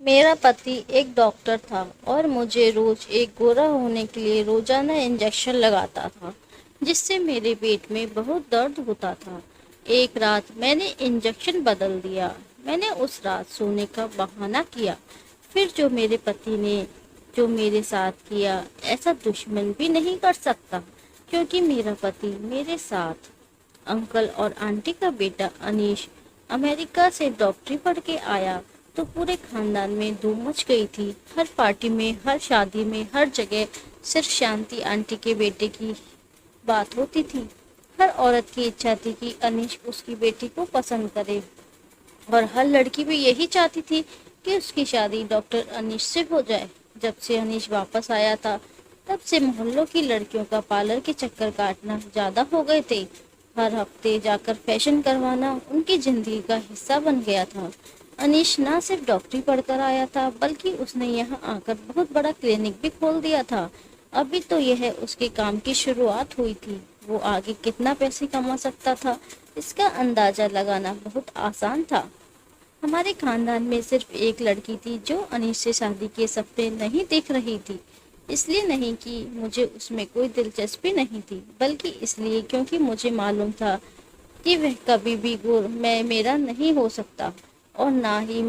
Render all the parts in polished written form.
मेरा पति एक डॉक्टर था और मुझे रोज एक गोरा होने के लिए रोजाना इंजेक्शन लगाता था, जिससे मेरे पेट में बहुत दर्द होता था। एक रात मैंने इंजेक्शन बदल दिया। मैंने उस रात सोने का बहाना किया। फिर जो मेरे साथ किया, ऐसा दुश्मन भी नहीं कर सकता, क्योंकि मेरा पति मेरे साथ। अंकल और आंटी का बेटा अनीश अमेरिका से डॉक्टरी पढ़ के आया तो पूरे खानदान में धूम मच गई थी। हर पार्टी में, हर शादी में, हर जगह सिर्फ शांति आंटी के बेटे की बात होती थी। हर औरत की इच्छा थी कि अनीश उसकी बेटी को पसंद करे, और हर लड़की भी यही चाहती थी कि उसकी शादी डॉक्टर अनीश से हो जाए। जब से अनीश वापस आया था, तब से मोहल्लों की लड़कियों का पार्लर के चक्कर काटना ज्यादा हो गए थे। हर हफ्ते जाकर फैशन करवाना उनकी जिंदगी का हिस्सा बन गया था। अनीश ना सिर्फ डॉक्टरी पढ़कर आया था, बल्कि उसने यहाँ आकर बहुत बड़ा क्लिनिक भी खोल दिया था। अभी तो यह उसके काम की शुरुआत हुई थी। वो आगे कितना पैसे कमा सकता था, इसका अंदाजा लगाना बहुत आसान था। हमारे खानदान में सिर्फ एक लड़की थी जो अनीश से शादी के सपने नहीं देख रही थी। इसलिए नहीं कि मुझे उसमें कोई दिलचस्पी नहीं थी, बल्कि इसलिए क्योंकि मुझे मालूम था कि वह कभी भी मैं मेरा नहीं हो सकता, और ना ही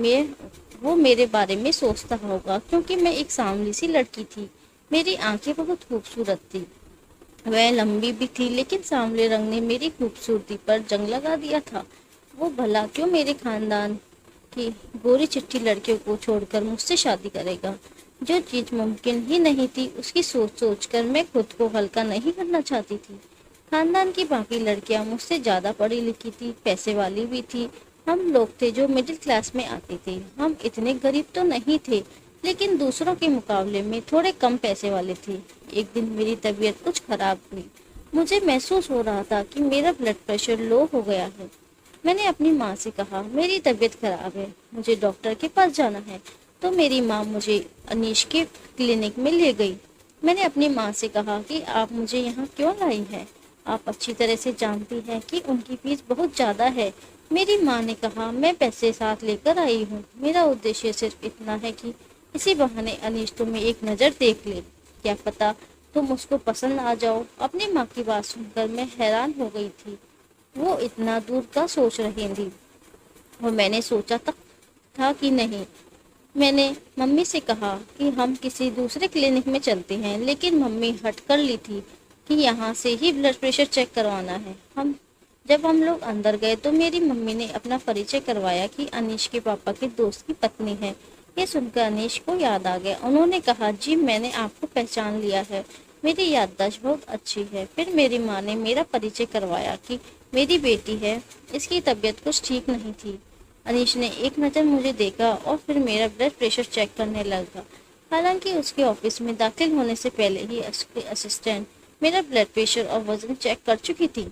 वो मेरे बारे में सोचता होगा, क्योंकि मैं एक सांवली सी लड़की थी। मेरी आंखें बहुत खूबसूरत थी। वह लंबी भी थी, लेकिन सांवले रंग ने मेरी खूबसूरती पर जंग लगा दिया था। वो भला क्यों मेरे खानदान की गोरी चिट्ठी लड़कियों को छोड़कर मुझसे शादी करेगा। जो चीज मुमकिन ही नहीं थी, उसकी सोच सोच कर मैं खुद को हल्का नहीं करना चाहती थी। खानदान की बाकी लड़कियां मुझसे ज्यादा पढ़ी लिखी थी, पैसे वाली भी थी। हम लोग थे जो मिडिल क्लास में आते थे। हम इतने गरीब तो नहीं थे, लेकिन दूसरों के मुकाबले में थोड़े कम पैसे वाले थे। एक दिन मेरी तबीयत कुछ खराब हुई। मुझे महसूस हो रहा था कि मेरा ब्लड प्रेशर लो हो गया है। मैंने अपनी माँ से कहा, मेरी तबीयत खराब है, मुझे डॉक्टर के पास जाना है। तो मेरी माँ मुझे अनीश के क्लिनिक में ले गई। मैंने अपनी माँ से कहा कि आप मुझे यहाँ क्यों लाई हैं? आप अच्छी तरह से जानती हैं कि उनकी फीस बहुत ज़्यादा है। मेरी माँ ने कहा, मैं पैसे साथ लेकर आई हूँ। मेरा उद्देश्य सिर्फ इतना है कि इसी बहाने अनीश तुम्हें एक नज़र देख ले। क्या पता तुम उसको पसंद आ जाओ। अपनी माँ की बात सुनकर मैं हैरान हो गई थी। वो इतना दूर का सोच रही थी, और मैंने सोचा तक था कि नहीं। मैंने मम्मी से कहा कि हम किसी दूसरे क्लिनिक में चलते हैं, लेकिन मम्मी हट कर ली थी कि यहाँ से ही ब्लड प्रेशर चेक करवाना है। जब हम लोग अंदर गए तो मेरी मम्मी ने अपना परिचय करवाया कि अनीश के पापा के दोस्त की पत्नी है। ये सुनकर अनीश को याद आ गया। उन्होंने कहा, जी मैंने आपको पहचान लिया है, मेरी याददाश्त बहुत अच्छी है। फिर मेरी माँ ने मेरा परिचय करवाया कि मेरी बेटी है, इसकी तबीयत कुछ ठीक नहीं थी। अनीश ने एक नज़र मुझे देखा और फिर मेरा ब्लड प्रेशर चेक करने लगा। हालांकि उसके ऑफिस में दाखिल होने से पहले ही उसके असिस्टेंट मेरा ब्लड प्रेशर और वजन चेक कर चुकी थी,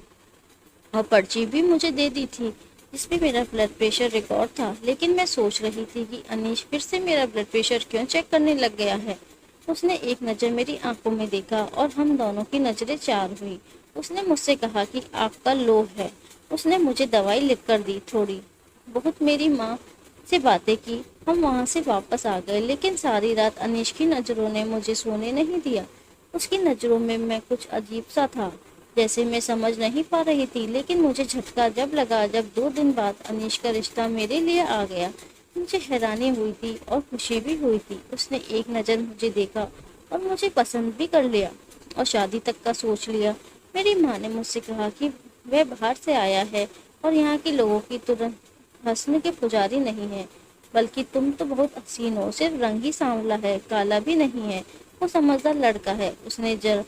और पर्ची भी मुझे दे दी थी जिसमें मेरा ब्लड प्रेशर रिकॉर्ड था। लेकिन मैं सोच रही थी कि अनीश फिर से मेरा ब्लड प्रेशर क्यों चेक करने लग गया है। उसने एक नज़र मेरी आंखों में देखा और हम दोनों की नज़रें चार हुई। उसने मुझसे कहा कि आपका लो है। उसने मुझे दवाई लिख कर दी। थोड़ी बहुत मेरी माँ से बातें की। हम वहाँ से वापस आ गए, लेकिन सारी रात अनीश की नज़रों ने मुझे सोने नहीं दिया। उसकी नज़रों में मैं कुछ अजीब सा था, जैसे मैं समझ नहीं पा रही थी। लेकिन मुझे झटका जब लगा, जब 2 दिन बाद अनीश का रिश्ता मेरे लिए आ गया। मुझे हैरानी हुई थी और खुशी भी हुई थी। उसने एक नज़र मुझे देखा और मुझे पसंद भी कर लिया, और शादी तक का सोच लिया। मेरी माँ ने मुझसे कहा कि वह बाहर से आया है और यहाँ के लोगों की तुरंत हंसने के पुजारी नहीं है, बल्कि तुम तो बहुत हसीन हो। सिर्फ रंग ही सांवला है, काला भी नहीं है। वो समझदार लड़का है। उसने जर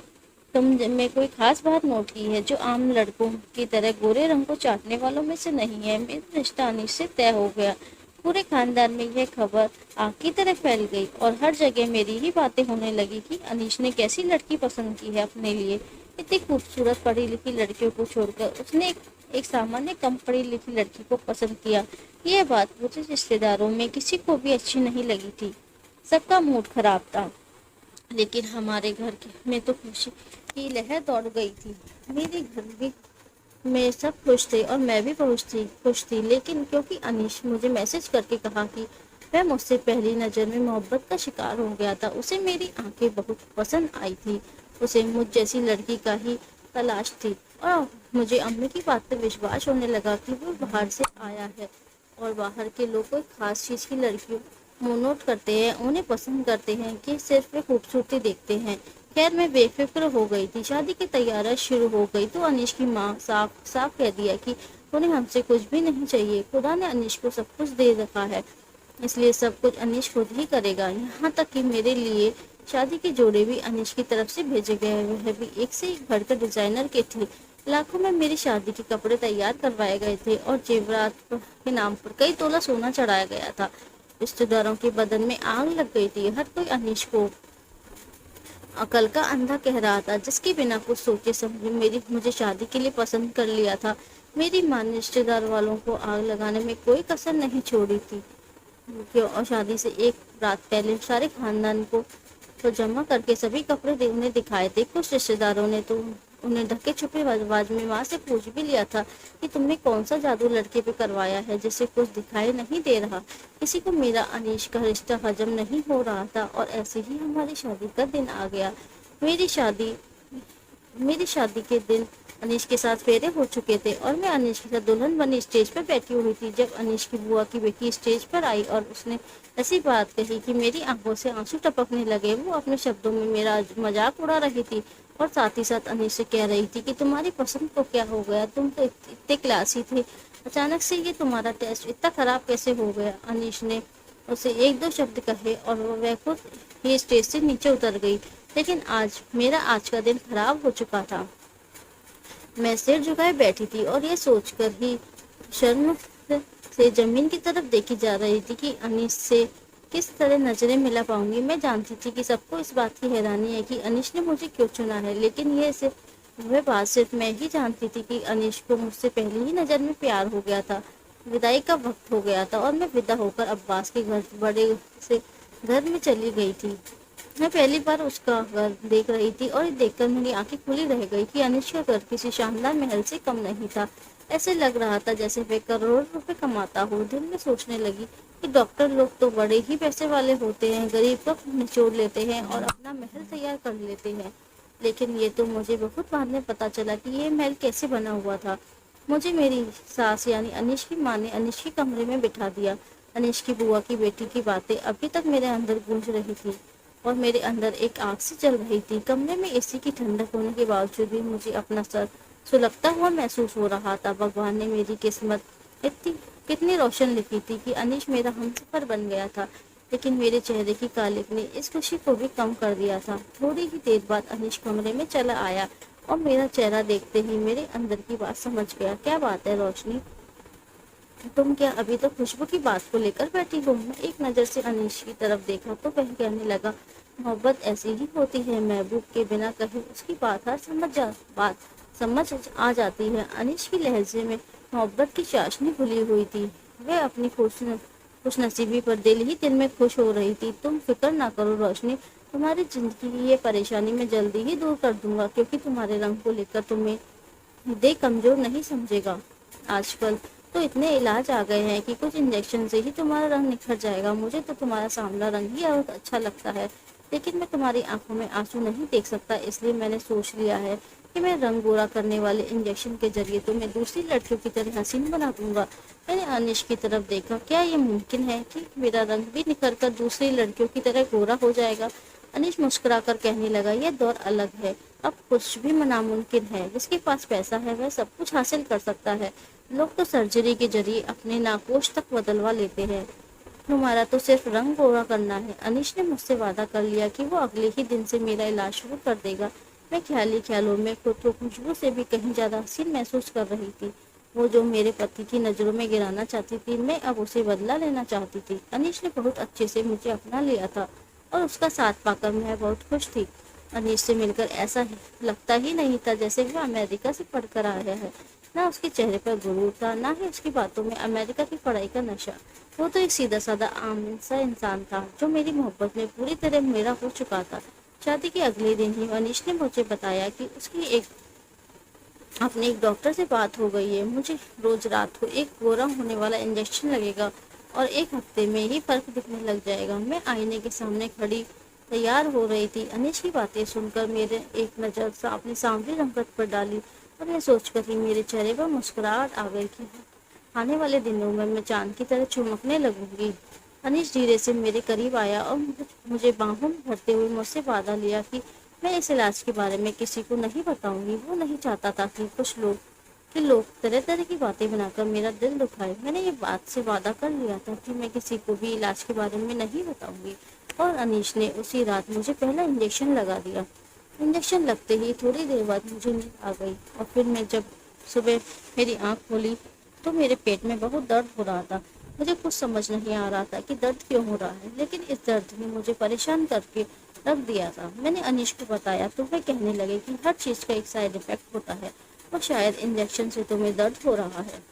तुम में कोई खास बात नोट की है जो आम लड़कों की तरह गोरे रंग को चाटने वालों में से नहीं है? मेरा रिश्ता अनीश से तय हो गया। पूरे खानदान में यह खबर आग की तरह फैल गई, और हर जगह मेरी ही बातें होने लगी कि अनीश ने कैसी लड़की पसंद की है अपने लिए। इतनी खूबसूरत पढ़ी लिखी लड़कियों को छोड़कर उसने एक सामान्य कम पढ़ी लिखी लड़की को पसंद किया। यह बात मुझे रिश्तेदारों में किसी को भी अच्छी नहीं लगी थी। सबका मूड खराब था, लेकिन हमारे में तो खुशी की लहर दौड़ गई थी। मेरे घर भी में सब खुश थे और मैं भी खुश थी। लेकिन क्योंकि अनीश मुझे मैसेज करके कहा कि वह मुझसे पहली नज़र में मोहब्बत का शिकार हो गया था। उसे मेरी आंखें बहुत पसंद आई थी। उसे मुझ जैसी लड़की का ही तलाश थी और मुझे अम्मी की बात पर विश्वास होने लगा कि वो बाहर से आया है और बाहर के लोग कोई खास चीज़ की लड़कियों मुँह नोट करते हैं, उन्हें पसंद करते हैं कि सिर्फ वे खूबसूरती देखते हैं। खैर मैं बेफिक्र हो गई थी। शादी की तैयारी शुरू हो गई तो अनीश की माँ साफ साफ कह दिया कि उन्हें हमसे कुछ भी नहीं चाहिए। खुदा ने अनीश को सब कुछ दे रखा है, इसलिए सब कुछ अनीश खुद ही करेगा। यहाँ तक कि मेरे लिए शादी के जोड़े भी अनीश की तरफ से भेजे गए। वह भी एक से एक बढ़कर डिजाइनर के थे। लाखों में मेरी शादी के कपड़े तैयार करवाए गए थे और जेवरात के नाम पर कई तोला सोना चढ़ाया गया था। रिश्तेदारों के बदन में आग लग गई थी। हर कोई अनीश को अकल का अंधा कह रहा था, जिसके बिना कुछ सोचे समझे मेरी मुझे शादी के लिए पसंद कर लिया था। मेरी माँ ने रिश्तेदार वालों को आग लगाने में कोई कसर नहीं छोड़ी थी। क्यों और शादी से एक रात पहले सारे खानदान को तो जमा करके सभी कपड़े उन्हें दिखाए थे। कुछ रिश्तेदारों ने तो उन्हें ढके छुपे आवाज में माँ से पूछ भी लिया था कि तुमने कौन सा जादू लड़के पे करवाया है जिसे कुछ दिखाई नहीं दे रहा। किसी को मेरा अनीश का रिश्ता हजम नहीं हो रहा था और ऐसे ही हमारी शादी का दिन आ गया। मेरी शादी मेरी शादी के दिन अनीश के साथ फेरे हो चुके थे और मैं अनीश के साथ दुल्हन बनी स्टेज पर बैठी हुई थी। जब अनीश की बुआ की बेटी स्टेज पर आई और उसने ऐसी बात कही कि मेरी आंखों से आंसू टपकने लगे। वो अपने शब्दों में मेरा मजाक उड़ा रही थी और साथ ही साथ अनीश से कह रही थी कि तुम्हारी पसंद को क्या हो गया, तुम तो इतने क्लासी थे, अचानक से ये तुम्हारा टेस्ट इतना खराब कैसे हो गया। अनीश ने उसे एक दो शब्द कहे और वह खुद ही स्टेज से नीचे उतर गई। लेकिन आज का दिन खराब हो चुका था। मैं सिर झुकाए बैठी थी और ये सोचकर ही शर्म से जमीन की तरफ देखी जा रही थी कि अनीश से किस तरह नजरें मिला पाऊंगी। मैं जानती थी कि सबको इस बात की हैरानी है कि अनीश ने मुझे क्यों चुना है, लेकिन वह बात सिर्फ मैं ही जानती थी कि अनीश को मुझसे पहली ही नजर में प्यार हो गया था। विदाई का वक्त हो गया था और मैं विदा होकर अब्बास के बड़े से घर में चली गई थी। मैं पहली बार उसका घर देख रही थी और ये देखकर मेरी आंखें खुली रह गई कि अनीश का घर किसी शानदार महल से कम नहीं था। ऐसे लग रहा था जैसे वह करोड़ों रुपए कमाता हो। दिल में सोचने लगी कि डॉक्टर लोग तो बड़े ही पैसे वाले होते हैं, गरीब का निचोड़ लेते हैं और अपना महल तैयार कर लेते हैं। लेकिन ये तो मुझे बहुत बाद में पता चला कि ये महल कैसे बना हुआ था। मुझे मेरी सास यानी अनीश की माँ ने अनीश के कमरे में बिठा दिया। अनीश की बुआ की बेटी की बातें अभी तक मेरे अंदर गूंज रही थी और मेरे अंदर एक आग सी जल रही थी। कमरे में एसी की ठंडक होने के बावजूद भी मुझे अपना सर सुलगता हुआ महसूस हो रहा था। भगवान ने मेरी किस्मत कितनी रोशन लिखी थी कि अनीश मेरा हमसफर बन गया था। लेकिन मेरे चेहरे की कालिक ने इस खुशी को भी कम कर दिया था। थोड़ी ही देर बाद अनीश कमरे में चला आया और मेरा चेहरा देखते ही मेरे अंदर की बात समझ गया। क्या बात है रोशनी, तुम क्या अभी तो खुशबू की बात को लेकर बैठी हो? मैं एक नज़र से अनीश की तरफ देखा तो वह कहने लगा, मोहब्बत ऐसी ही होती है, महबूब के बिना कहीं उसकी बात समझ आ जाती है। अनीश की लहजे में मोहब्बत की चाशनी घुली हुई थी। वह अपनी खुश नसीबी पर दिल ही दिल में खुश हो रही थी। तुम फिक्र ना करो रोशनी, तुम्हारी जिंदगी की ये परेशानी मैं जल्दी ही दूर कर दूंगा, क्योंकि तुम्हारे रंग को लेकर तुम्हें देख कमजोर नहीं समझेगा। आजकल तो इतने इलाज आ गए हैं कि कुछ इंजेक्शन से ही तुम्हारा रंग निखर जाएगा। मुझे तो तुम्हारा सांवला रंग ही बहुत अच्छा लगता है, लेकिन मैं तुम्हारी आंखों में आंसू नहीं देख सकता, इसलिए मैंने सोच लिया है कि मैं रंग गोरा करने वाले इंजेक्शन के जरिए तुम्हें दूसरी लड़कियों की तरह हसीन बना दूंगा। मैंने अनिश की तरफ देखा, क्या ये मुमकिन है कि मेरा रंग भी निखर कर दूसरी लड़कियों की तरह गोरा हो जाएगा? अनिश मुस्कुराकर कहने लगा, यह दौर अलग है, अब कुछ भी नामुमकिन है। जिसके पास पैसा है वह सब कुछ हासिल कर सकता है। लोग तो सर्जरी के जरिए अपने नाखोश तक बदलवा लेते हैं, तुम्हारा तो सिर्फ रंग गोरा करना है। अनीश ने मुझसे वादा कर लिया कि वो अगले ही दिन से मेरा इलाज शुरू कर देगा। मैं ख्यालों में खुद को खुशबू से भी कहीं ज्यादा हसीन महसूस कर रही थी। वो जो मेरे पति की नजरों में गिराना चाहती थी, मैं अब उसे बदला लेना चाहती थी। अनीश ने बहुत अच्छे से मुझे अपना लिया था और उसका साथ पाकर मैं बहुत खुश थी। अनीश से मिलकर ऐसा लगता ही नहीं था जैसे वो अमेरिका से पढ़कर आया है। ना उसके चेहरे पर गुरूर था, ना ही उसकी बातों में अमेरिका की पढ़ाई का नशा। वो तो एक सीधा साधा आम सा इंसान था जो मेरी मोहब्बत में पूरी तरह मेरा हो चुका था। शादी के अगले दिन ही अनीश ने मुझे बताया कि उसकी अपने एक डॉक्टर से बात हो गई है। मुझे रोज रात को एक गोरा होने वाला इंजेक्शन लगेगा और एक हफ्ते में ही फर्क दिखने लग जाएगा। मैं आईने के सामने खड़ी तैयार हो रही थी। अनिश की बातें सुनकर मेरे एक नज़र अपनी सांवली रंगत पर डाली और यह सोचकर ही मेरे चेहरे पर मुस्कुराहट आ गई कि आने वाले दिनों में मैं चांद की तरह चमकने लगूंगी। अनीश धीरे से मेरे करीब आया और मुझे बाहों में भरते हुए मुझसे वादा लिया कि मैं इस इलाज के बारे में किसी को नहीं बताऊंगी। वो नहीं चाहता था कि लोग तरह तरह की बातें बनाकर मेरा दिल दुखाए। मैंने ये बात से वादा कर लिया था कि मैं किसी को भी इलाज के बारे में नहीं बताऊंगी। और अनीश ने उसी रात मुझे पहला इंजेक्शन लगा दिया। इंजेक्शन लगते ही थोड़ी देर बाद मुझे नींद आ गई और फिर मैं जब सुबह मेरी आंख खोली तो मेरे पेट में बहुत दर्द हो रहा था। मुझे कुछ समझ नहीं आ रहा था कि दर्द क्यों हो रहा है, लेकिन इस दर्द ने मुझे परेशान करके रख दिया था। मैंने अनीश को बताया तो वह कहने लगे कि हर चीज़ का एक साइड इफेक्ट होता है और शायद इंजेक्शन से तुम्हें दर्द हो रहा है।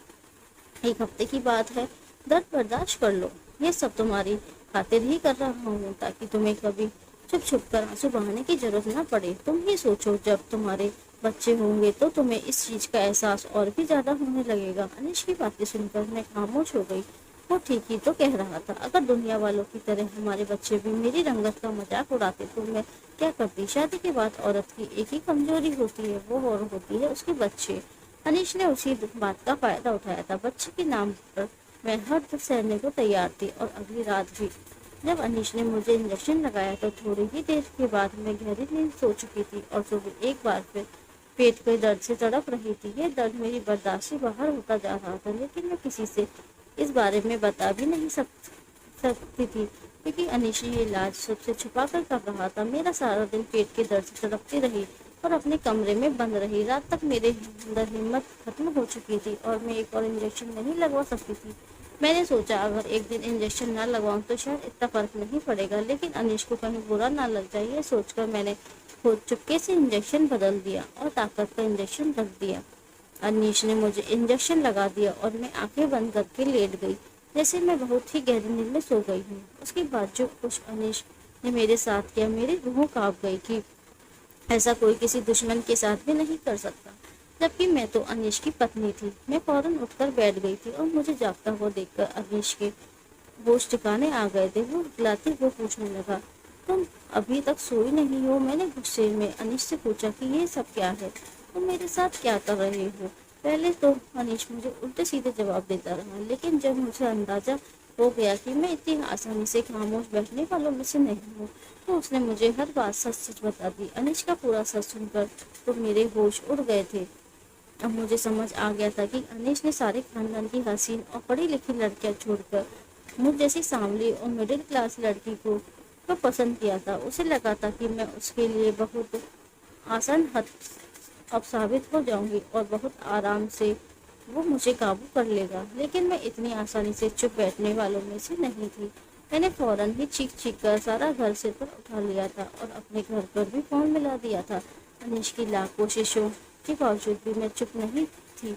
एक हफ्ते की बात है, दर्द बर्दाश्त कर लो। ये सब तुम्हारी खातिर ही कर रहा हूँ ताकि तुम्हें कभी छुप छुप कर आंसू बहाने की जरूरत ना पड़े। तुम ही सोचो, जब तुम्हारे बच्चे होंगे तो तुम्हें इस चीज का एहसास और भी ज्यादा होने लगेगा। अनिश की बातें सुनकर मैं खामोश हो गई। वो ठीक ही तो कह रहा था। अगर दुनिया वालों की तरह हमारे बच्चे भी मेरी रंगत का मजाक उड़ाते तो मैं क्या करती। शादी के बाद औरत की एक ही कमजोरी होती है, वो और होती है उसके बच्चे। अनीश ने उसी बात का फायदा उठाया था। बच्चे के नाम पर मैं हर दुख सहने को तैयार थी और अगली रात भी जब अनीश ने मुझे इंजेक्शन लगाया तो थोड़ी ही देर के बाद मैं गहरी नींद सो चुकी थी और सुबह एक बार फिर पेट के दर्द से तड़प रही थी। यह दर्द मेरी बर्दाश्त से बाहर होता जा रहा था, लेकिन मैं किसी से इस बारे में बता भी नहीं सकती थी क्योंकि अनीश ये इलाज सबसे छुपा कर रहा था। मेरा सारा दिन पेट के दर्द से तड़पती रही और अपने कमरे में बंद रही। रात तक मेरे अंदर हिम्मत खत्म हो चुकी थी और मैं एक और इंजेक्शन नहीं लगवा सकती थी। मैंने सोचा अगर एक दिन इंजेक्शन ना लगवाऊं तो शायद इतना फर्क नहीं पड़ेगा, लेकिन अनीश को कहीं बुरा ना लग जाए ये सोचकर मैंने खुद चुपके से इंजेक्शन बदल दिया और ताकत का इंजेक्शन रख दिया। अनीश ने मुझे इंजेक्शन लगा दिया और मैं आंखें बंद करके लेट गई, जैसे मैं बहुत ही गहरी नींद में सो गई हूँ। उसके बाद जो कुछ अनीश ने मेरे साथ किया, मेरी रूह कांप गई कि ऐसा कोई किसी दुश्मन के साथ भी नहीं कर सकता। जबकि मैं तो अनीश की पत्नी थी। मैं फौरन उठकर बैठ गई थी और मुझे जागता हुआ देखकर अनीश के होश ठिकाने आ गए थे। वो बुलाते हुए पूछने लगा, तुम अभी तक सोई नहीं हो? मैंने गुस्से में अनीश से पूछा कि ये सब क्या है, तुम मेरे साथ क्या कर रहे हो? पहले तो अनीश मुझे उल्टे सीधे जवाब देता रहा, लेकिन जब मुझे अंदाजा हो गया कि मैं इतनी आसानी से खामोश बैठने वालों में से नहीं हूँ तो उसने मुझे हर बात सच सच बता दी। अनीश का पूरा सच सुनकर तो मेरे होश उड़ गए थे। अब मुझे समझ आ गया था कि अनीश ने सारे खानदान की हसीन और पढ़ी लिखी लड़कियां छोड़कर मुझ जैसी सांवली और मिडिल क्लास लड़की को तो पसंद किया था। उसे लगा था कि मैं उसके लिए बहुत आसान हद अब साबित हो जाऊंगी और बहुत आराम से वो मुझे काबू कर लेगा, लेकिन मैं इतनी आसानी से चुप बैठने वालों में से नहीं थी। मैंने फौरन ही चीख चीख कर सारा घर सिर पर उठा लिया था और अपने घर पर भी फोन मिला दिया था। अनीश की लाख कोशिशों के बावजूद भी मैं चुप नहीं थी,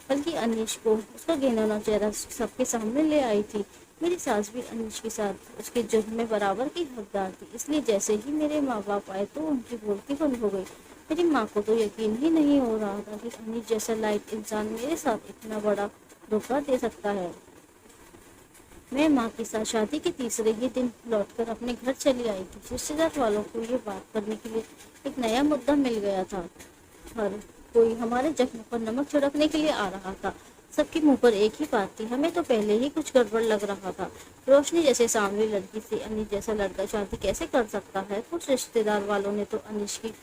बल्कि अनीश को उसका घिनौना चेहरा सबके सामने ले आई थी। मेरी सास भी अनीश के साथ उसके जुर्म में बराबर की हकदार थी, इसलिए जैसे ही मेरे माँ बाप आए तो उनकी बोलती बंद हो गई। मेरी माँ को तो यकीन ही नहीं हो रहा था कि अनीश जैसा लाइट इंसान मेरे साथ इतना बड़ा धोखा दे सकता है। मैं माँ के साथ शादी के तीसरे ही दिन लौटकर अपने घर चली आई थी। रिश्तेदार वालों को ये बात करने के लिए एक नया मुद्दा मिल गया था। हर कोई हमारे जख्म पर नमक छिड़कने के लिए आ रहा था। सबके मुंह पर एक ही बात थी, हमें तो पहले ही कुछ गड़बड़ लग रहा था। रोशनी जैसे सामने लड़की से अनीश जैसा लड़का शादी कैसे कर सकता है? कुछ रिश्तेदार वालों ने तो अनीश की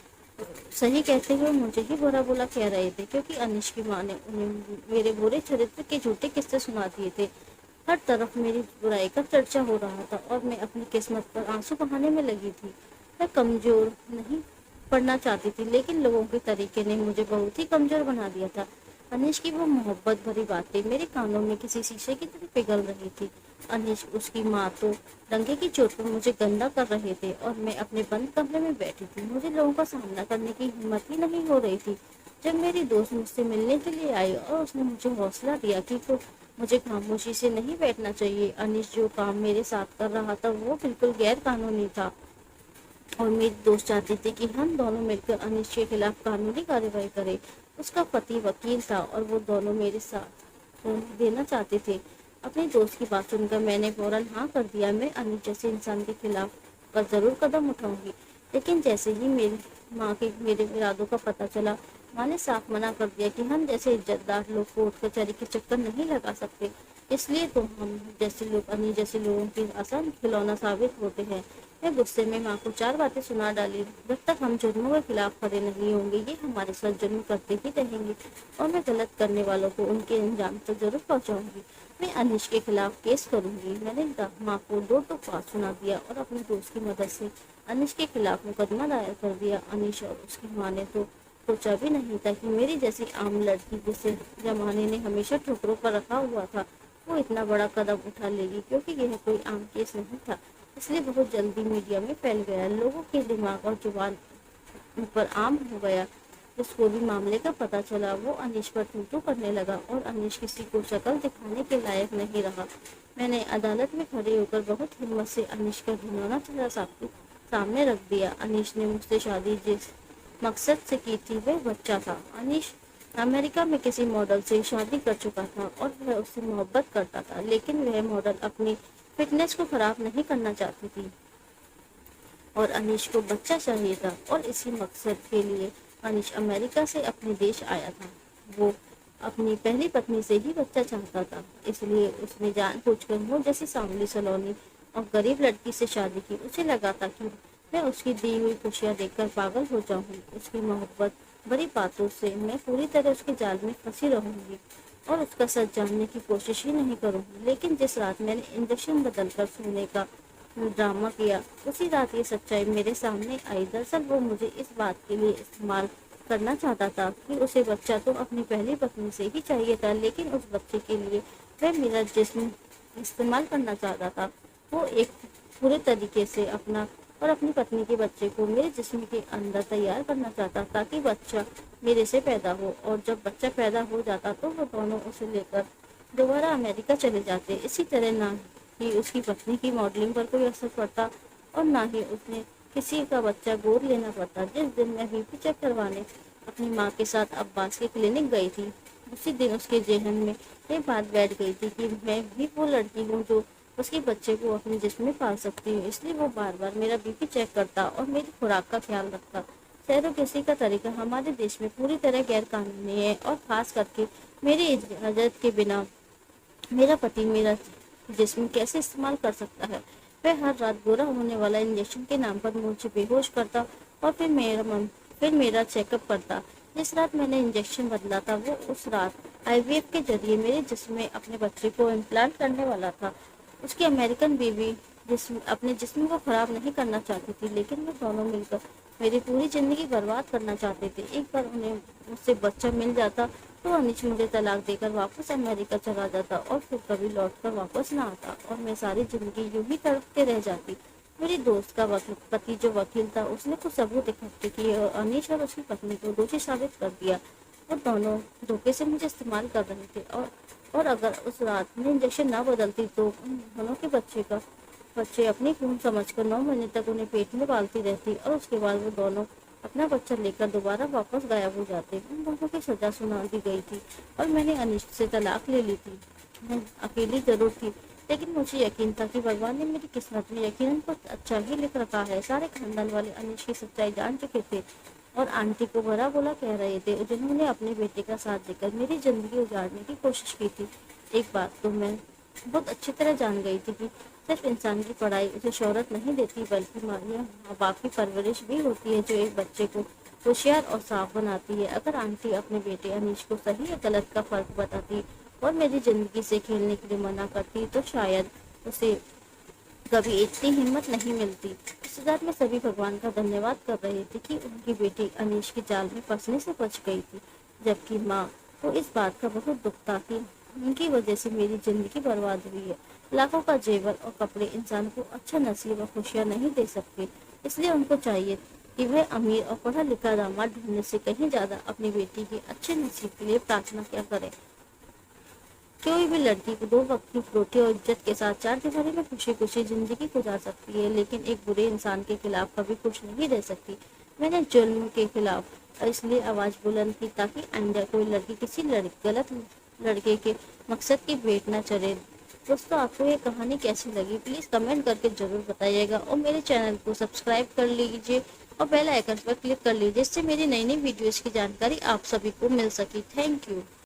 सही कहते हुए मुझे ही बुरा बुरा कह रहे थे, क्योंकि अनीश की माँ ने उन्हें मेरे बुरे चरित्र के झूठे किस्से सुना दिए थे। हर तरफ मेरी बुराई का चर्चा हो रहा था और मैं अपनी किस्मत पर आंसू बहाने में लगी थी। मैं कमजोर नहीं पढ़ना चाहती थी, लेकिन लोगों के तरीके ने मुझे बहुत ही कमजोर बना दिया था। अनीश की वो मोहब्बत भरी बातें मेरे कानों में किसी शीशे की तरह पिघल रही थी। अनीश, उसकी माँ तो डंके की चोट पर मुझे गंदा कर रहे थे और मैं अपने बंद कमरे में बैठी थी। मुझे लोगों का सामना करने की हिम्मत ही नहीं हो रही थी। जब मेरी दोस्त मुझसे मिलने के लिए आई और उसने मुझे हौसला दिया कि तो मुझे खामोशी से नहीं बैठना चाहिए। अनीश जो काम मेरे साथ कर रहा था वो बिल्कुल गैर कानूनी था और मेरी दोस्त चाहती थी कि हम दोनों मिलकर अनीश के खिलाफ कानूनी कार्रवाई करें। उसका पति वकील था और वो दोनों मेरे साथ देना चाहते थे। अपनी दोस्त की बात सुनकर मैंने फौरन हाँ कर दिया। मैं अनिश जैसे इंसान के खिलाफ पर जरूर कदम उठाऊंगी। लेकिन जैसे ही मेरी माँ के मेरे इरादों का पता चला, माँ ने साफ मना कर दिया कि हम जैसे इज्जतदार लोग कोर्ट कचहरी के चक्कर नहीं लगा सकते। इसलिए तो हम जैसे लोग अनिश जैसे लोगों के आसान खिलौना साबित होते हैं। मैं गुस्से में माँ को 4 बातें सुना डाली। जब तक हम जुर्मों के खिलाफ खड़े नहीं होंगे, ये हमारे साथ जुर्म करते ही रहेंगे और मैं गलत करने वालों को उनके अंजाम तक जरूर पहुंचाऊंगी। मैं अनिश के खिलाफ केस करूंगी। मैंने माँ को 2 बात सुना दिया और अपनी दोस्त की मदद से अनिश के खिलाफ मुकदमा दायर कर दिया। अनिश और उसकी माँ ने तो सोचा भी नहीं था कि मेरी जैसी आम लड़की, जिसे जमाने ने हमेशा ठोकरों पर रखा हुआ था, वो इतना बड़ा कदम उठा लेगी। क्योंकि यह कोई आम केस नहीं था, इसलिए बहुत जल्दी मीडिया में फैल गया। लोगों के दिमाग और जुबान पर आम हो गया। जिसको भी मामले का पता चला, वो अनिश पर तू करने लगा और अनिश किसी को शक्ल दिखाने के लायक नहीं रहा। मैंने अदालत में खड़े होकर बहुत हिम्मत से अनिश का घिनौना चेहरा सामने रख दिया। अनिश ने मुझसे शादी जिस मकसद से की थी, वह बच्चा था। अनिश अमेरिका में किसी मॉडल से शादी कर चुका था और वह उससे मोहब्बत करता था, लेकिन वह मॉडल अपनी फिटनेस को खराब नहीं करना चाहती थी और अनिश को बच्चा चाहिए था। और इसी मकसद के लिए अनिश अमेरिका से अपने देश आया था। वो अपनी पहली पत्नी से ही बच्चा चाहता था, इसलिए उसने जानबूझकर मुझ जैसी सांवली सलोनी और गरीब लड़की से शादी की। उसे लगा था कि मैं उसकी दी हुई खुशियाँ देखकर पागल हो जाऊंगी। उसकी मोहब्बत बड़ी बातों से मैं पूरी तरह उसके जाल में फंसी रहूंगी और उसका सच जानने की कोशिश ही नहीं करूंगी। लेकिन जिस रात मैंने इंजेक्शन बदलकर सोने का ड्रामा किया, उसी रात ये सच्चाई मेरे सामने आई। दरअसल वो मुझे इस बात के लिए इस्तेमाल करना चाहता था कि उसे बच्चा तो अपनी पहली पत्नी से ही चाहिए था, लेकिन उस बच्चे के लिए वह मेरा जिस्म इस्तेमाल करना चाहता था। वो एक पूरे तरीके से अपना और अपनी पत्नी के बच्चे को मेरे जिस्म के अंदर तैयार करना चाहता, ताकि बच्चा मेरे से पैदा हो। और जब बच्चा पैदा हो जाता तो वो दोनों उसे लेकर दोबारा अमेरिका चले जाते। इसी तरह ना ही उसकी पत्नी की मॉडलिंग पर कोई असर पड़ता और ना ही उसने किसी का बच्चा गोद लेना पड़ता। जिस दिन मैं बीपी चेक करवाने अपनी माँ के साथ अब्बास के क्लिनिक गई थी, उसी दिन उसके जेहन में ये बात बैठ गई थी कि मैं भी वो लड़की हूँ जो उसके बच्चे को अपने जिस्म में पाल सकती हूँ। इसलिए वो बार बार मेरा बीपी चेक करता और मेरी खुराक का ख्याल रखता। सैरोगेसी का तरीका हमारे देश में पूरी तरह गैर कानूनी है और खास करके मेरी इजाजत के बिना मेरा पति मेरा जिस्म कैसे इस्तेमाल कर सकता है। वह हर रात गोरा होने वाला इंजेक्शन के नाम पर मुझे बेहोश करता और फिर मेरा चेकअप करता। जिस रात मैंने इंजेक्शन बदला था, वो उस रात आईवीएफ के जरिए मेरे जिस्म में अपने बच्चे को इम्प्लांट करने वाला था। उसकी अमेरिकन बीवी अपने जिस्म को खराब नहीं करना चाहती थी, लेकिन वो दोनों मिलकर मेरी पूरी जिंदगी बर्बाद करना चाहते थे। एक बार उन्हें मुझसे बच्चा मिल जाता तो अनिश मुझे तलाक देकर वापस अमेरिका चला जाता और फिर कभी लौट कर वापस ना आता और मैं सारी जिंदगी यूं ही तड़पते रह जाती। मेरी दोस्त का पति जो वकील था, उसने कुछ सबूत इकट्ठे किए और अनिश और उसकी पत्नी को दोषी साबित कर दिया। वो दोनों धोखे से मुझे इस्तेमाल कर रहे थे और अगर उस रात में इंजेक्शन ना बदलती तो उन दोनों के बच्चे अपनी खून समझकर 9 महीने तक उन्हें पेट में पालती रहती और उसके बाद वो दोनों अपना बच्चा लेकर दोबारा वापस गायब हो जाते। उन दोनों की सजा सुना दी गई थी और मैंने अनिश से तलाक ले ली थी। मैं अकेली जरूर थी, लेकिन मुझे यकीन था कि भगवान ने मेरी किस्मत में यकीनन कुछ अच्छा ही लिख रखा है। सारे खानदान वाले अनिश की सच्चाई जान चुके थे और आंटी को भला बोला कह रहे थे, जिन्होंने अपने बेटे का साथ देकर मेरी जिंदगी उजाड़ने की कोशिश की थी। एक बात तो मैं बहुत अच्छी तरह जान गई थी कि सिर्फ इंसान की पढ़ाई उसे शोहरत नहीं देती, बल्कि माँ बाप की परवरिश भी होती है जो एक बच्चे को होशियार और साफ बनाती है। अगर आंटी अपने बेटे अनीश को सही या गलत का फर्क बताती और मेरी जिंदगी से खेलने के लिए मना करती, तो शायद उसे कभी इतनी हिम्मत नहीं मिलती। इस रात में सभी भगवान का धन्यवाद कर रहे थे कि उनकी बेटी अनीश के जाल में फंसने से बच गई थी, जबकि माँ को इस बात का बहुत दुख था कि उनकी वजह से मेरी जिंदगी बर्बाद हुई है। लाखों का जेवर और कपड़े इंसान को अच्छा नसीब और खुशियाँ नहीं दे सकते, इसलिए उनको चाहिए कि वह अमीर और पढ़ा लिखा दामाद ढूंढने से कहीं ज्यादा अपनी बेटी के अच्छे नसीब के लिए प्रार्थना क्या करे। कोई भी लड़की को 2 वक्त की रोटी और इज्जत के साथ 4 दीवारी में खुशी खुशी जिंदगी गुजार सकती है, लेकिन एक बुरे इंसान के खिलाफ कभी खुश नहीं रह सकती। मैंने जुल्म के खिलाफ इसलिए आवाज बुलंद की ताकि आइंदा कोई लड़की किसी गलत लड़के के मकसद की भेंट न चढ़े। दोस्तों आपको ये कहानी कैसी लगी प्लीज़ कमेंट करके ज़रूर बताइएगा और मेरे चैनल को सब्सक्राइब कर लीजिए और बेल आइकन पर क्लिक कर लीजिए जिससे मेरी नई नई वीडियोज़ की जानकारी आप सभी को मिल सके। Thank you.